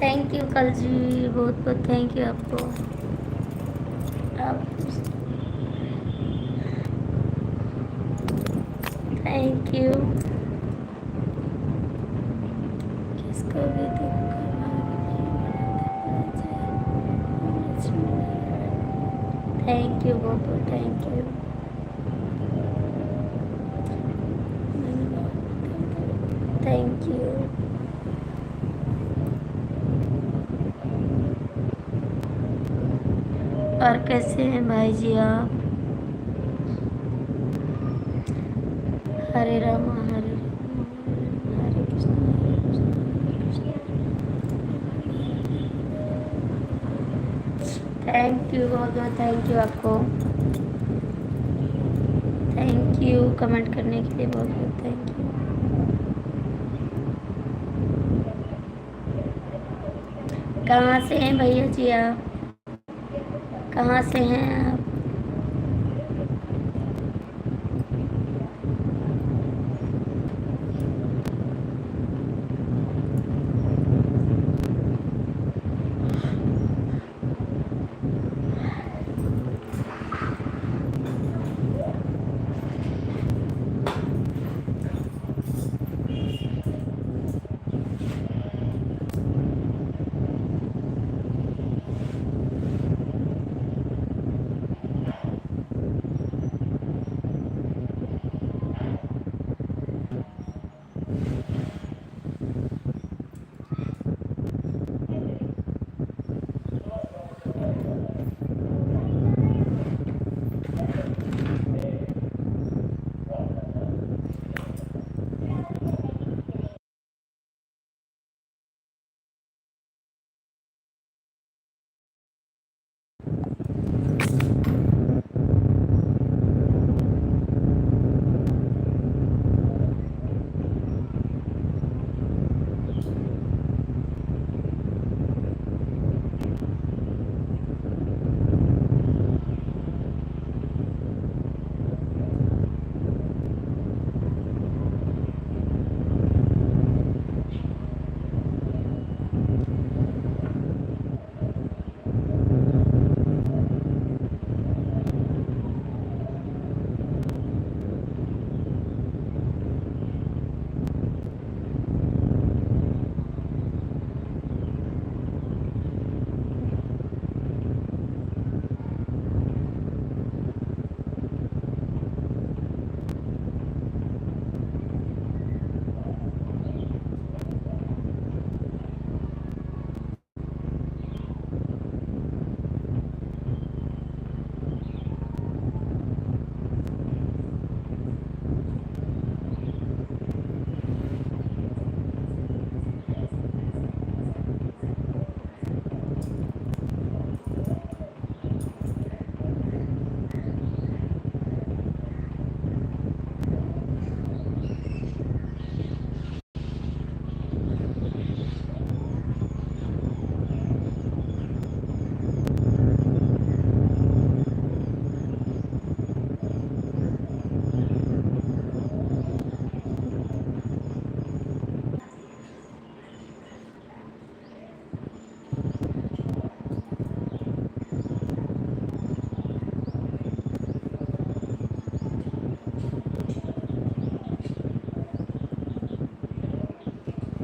Thank you कल जी, बहुत बहुत थैंक यू आपको। आप थैंक यू। किसको भी दुख का भाग नहीं बनाते पराजय। थैंक यू, बहुत बहुत थैंक यू। Thank you. और कैसे हैं भाई जी आप? हरे राम हरे राम हरे कृष्ण हरे कृष्ण थैंक यू, बहुत बहुत थैंक यू आपको। थैंक यू कमेंट करने के लिए, बहुत बहुत थैंक यू। कहाँ से हैं भैया जी आप? कहाँ से हैं आप?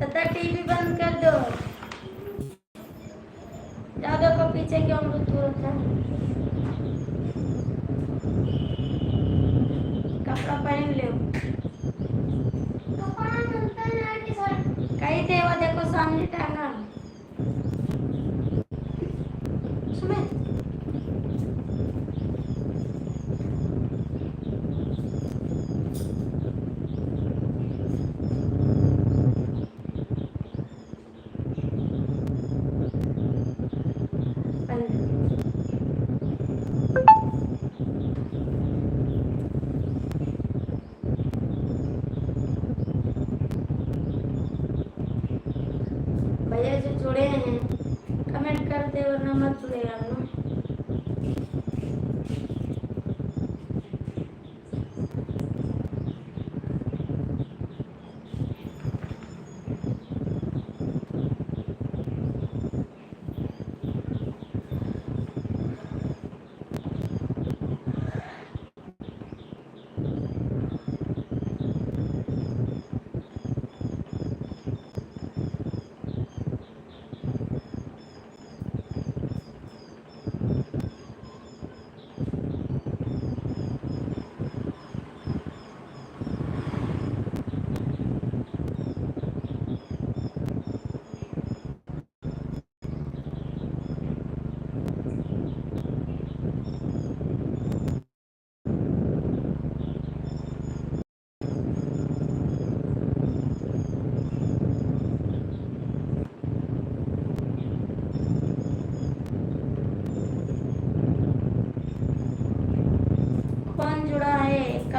तथा टीवी बंद कर दो। दादा को पीछे क्यों मृत्यु होता है? कपड़ा पहन ले। कहीं थे वो, देखो सामने टांगा। सुमित भैया जो जुड़े हैं कमेंट कर दे, वरना मत जुड़ेगा ना।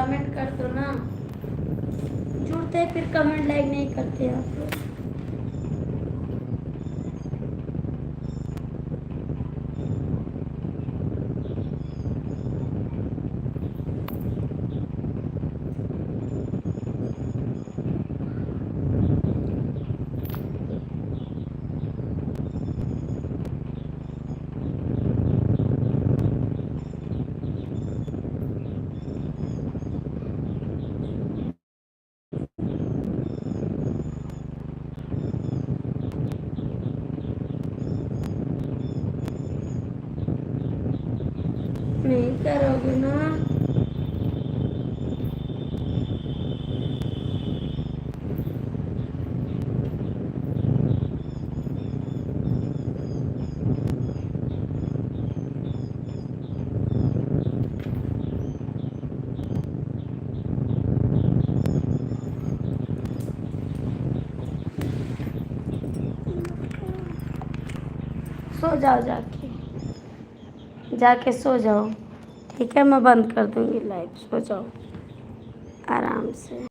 कमेंट कर दो ना, जुड़ते फिर कमेंट लाइक नहीं करते आप लोग। नहीं करोगे ना? सो जाओ, जाके सो जाओ, ठीक है? मैं बंद कर दूँगी लाइव, सो जाओ आराम से।